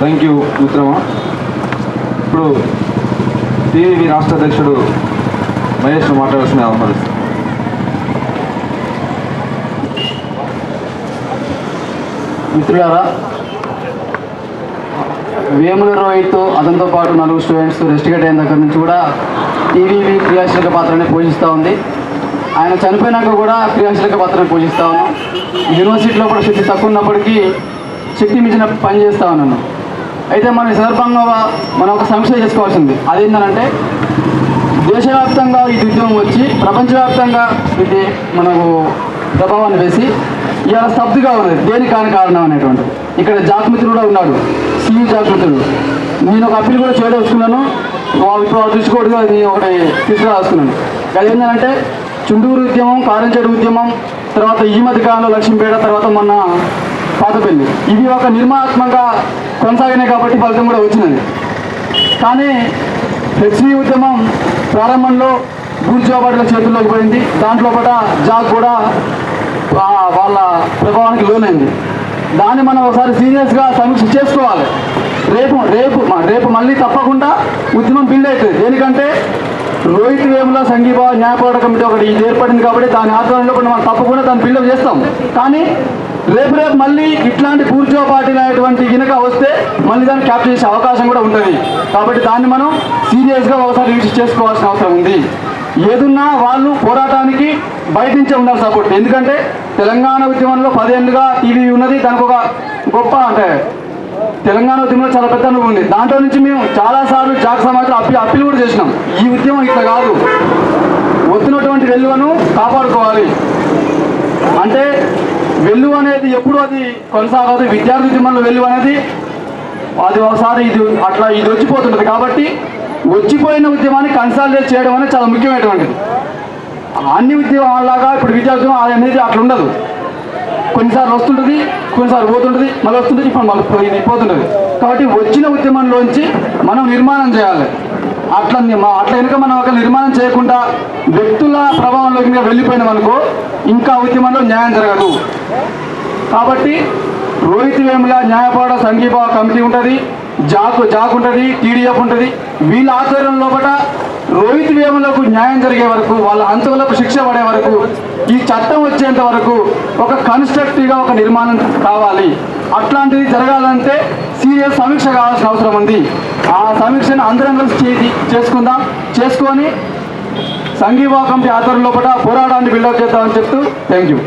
Thank you మిత్రమా. ఇప్పుడు TV రాష్ట్ర అధ్యక్షుడు మహేష్ మాట్లాడాల్సిన ఆహ్వానిస్తాను. మిత్రులారా, వేముల రోహిత్ అతనితో పాటు 4 స్టూడెంట్స్ రెస్ట్ గట్ అయిన దగ్గర నుంచి కూడా టీవీవి క్రియాశీలక పాత్రని పోషిస్తూ ఉంది. ఆయన చనిపోయినాక కూడా క్రియాశీలక పాత్రని పోషిస్తూ ఉన్నాం. యూనివర్సిటీలో కూడా శక్తి తక్కువ ఉన్నప్పటికీ శక్తి మించిన పని చేస్తూ ఉన్నాను. అయితే మన ఈ సందర్భంగా మనం ఒక సమీక్ష చేసుకోవాల్సింది. అదేంటంటే దేశవ్యాప్తంగా ఈ ఉద్యమం వచ్చి ప్రపంచవ్యాప్తంగా ఇది మనకు ప్రభావాన్ని వేసి ఇలా స్తబ్దుగా ఉన్నది. దేనికి కారణం అనేటువంటిది. ఇక్కడ జాగృతుడు కూడా ఉన్నాడు, సియు జాగృతుడు. నేను ఒక అప్పీల్ కూడా చేయదలుచుకున్నాను. ఇప్పుడు చూసుకోవడం ఇది ఒకటి తీసుకురాస్తున్నాను. అది ఏంటంటే చుండూరు ఉద్యమం, కారంచేడు ఉద్యమం, తర్వాత ఈ మధ్య కాలంలో లక్ష్మీపేట, తర్వాత మొన్న పాతపల్లి, ఇవి ఒక నిర్మాణాత్మకంగా కొనసాగినాయి కాబట్టి ఫలితం కూడా వచ్చినది. కానీ హెచ్వి ఉద్యమం ప్రారంభంలో బూర్జువాబాటుల చేతుల్లోకి పోయింది. దాంట్లో కూడా జాగ్ కూడా వాళ్ళ ప్రభావానికి లోనైంది. దాన్ని మనం ఒకసారి సీరియస్గా సమీక్ష చేసుకోవాలి. రేపు మళ్ళీ తప్పకుండా ఉద్యమం బిల్డ్ అవుతుంది. దేనికంటే రోహిత్ వేముల సంఘీభావ న్యాయ పోరాట కమిటీ ఒకటి ఇది ఏర్పడింది కాబట్టి దాని ఆధ్వర్యంలో కూడా మనం తప్పకుండా దాన్ని బిల్డప్ చేస్తాం. కానీ రేపు మళ్ళీ ఇట్లాంటి బూర్జువా పార్టీలు అనేటువంటి గినక వస్తే మళ్ళీ దాన్ని క్యాప్చర్ చేసే అవకాశం కూడా ఉంటుంది. కాబట్టి దాన్ని మనం సీరియస్గా ఒకసారి రివిజిట్ చేసుకోవాల్సిన అవసరం ఉంది. ఏదున్నా వాళ్ళు పోరాటానికి బయట నుంచే ఉండాలి సపోర్ట్. ఎందుకంటే తెలంగాణ ఉద్యమంలో 10 ఏళ్ళుగా టీవీ ఉన్నది. దానికి ఒక గొప్ప అంటే తెలంగాణ ఉద్యమంలో చాలా పెద్ద అనుభవం ఉంది. దాంట్లో నుంచి మేము చాలాసార్లు జాగ సమాజంలో అప్పీల్ కూడా చేసినాం. ఈ ఉద్యమం ఇట్లా కాదు, వస్తున్నటువంటి వెలువను కాపాడుకోవాలి. అంటే వెలువ అనేది ఎప్పుడు అది కొనసాగదు. విద్యార్థి ఉద్యమంలో వెలువ అనేది అది ఒకసారి ఇది వచ్చిపోతుంటుంది. కాబట్టి వచ్చిపోయిన ఉద్యమాన్ని కన్సాలిడేట్ చేయడం అనేది చాలా ముఖ్యమైనటువంటిది. అన్ని ఉద్యమాలాగా ఇప్పుడు విద్యార్థి అనేది అట్లా ఉండదు. కొన్నిసార్లు వస్తుంటుంది, కొన్నిసార్లు పోతుంటుంది, మళ్ళీ వస్తుంటుంది, ఇప్పుడు మళ్ళీ ఇది పోతుంటుంది. కాబట్టి వచ్చిన ఉద్యమంలోంచి మనం నిర్మాణం చేయాలి. అట్లా కనుక మనం ఒక నిర్మాణం చేయకుండా వ్యక్తుల ప్రభావంలోకి వెళ్ళిపోయినాం అనుకో ఇంకా ఉద్యమంలో న్యాయం జరగదు. కాబట్టి రోహిత్ వేముల న్యాయపోరాట సంఘీభావ కమిటీ ఉంటుంది, జాగ్ ఉంటుంది, టీడీఎఫ్ ఉంటుంది. వీళ్ళ ఆధ్వర్యం లోపల రోహిత్ వేములకు న్యాయం జరిగే వరకు, వాళ్ళ హంతకులకు శిక్ష పడే వరకు, ఈ చట్టం వచ్చేంత వరకు ఒక కన్స్ట్రక్టివ్గా ఒక నిర్మాణం కావాలి. అట్లాంటిది జరగాలంటే సీరియస్ సమీక్ష కావాల్సిన అవసరం ఉంది. ఆ సమీక్షను అందరం కలిసి చేసుకొని సంఘీభావ కమిటీ ఆధ్వర్యం లోపల పోరాటాన్ని బిల్డప్ చేద్దామని చెప్తూ థ్యాంక్ యూ.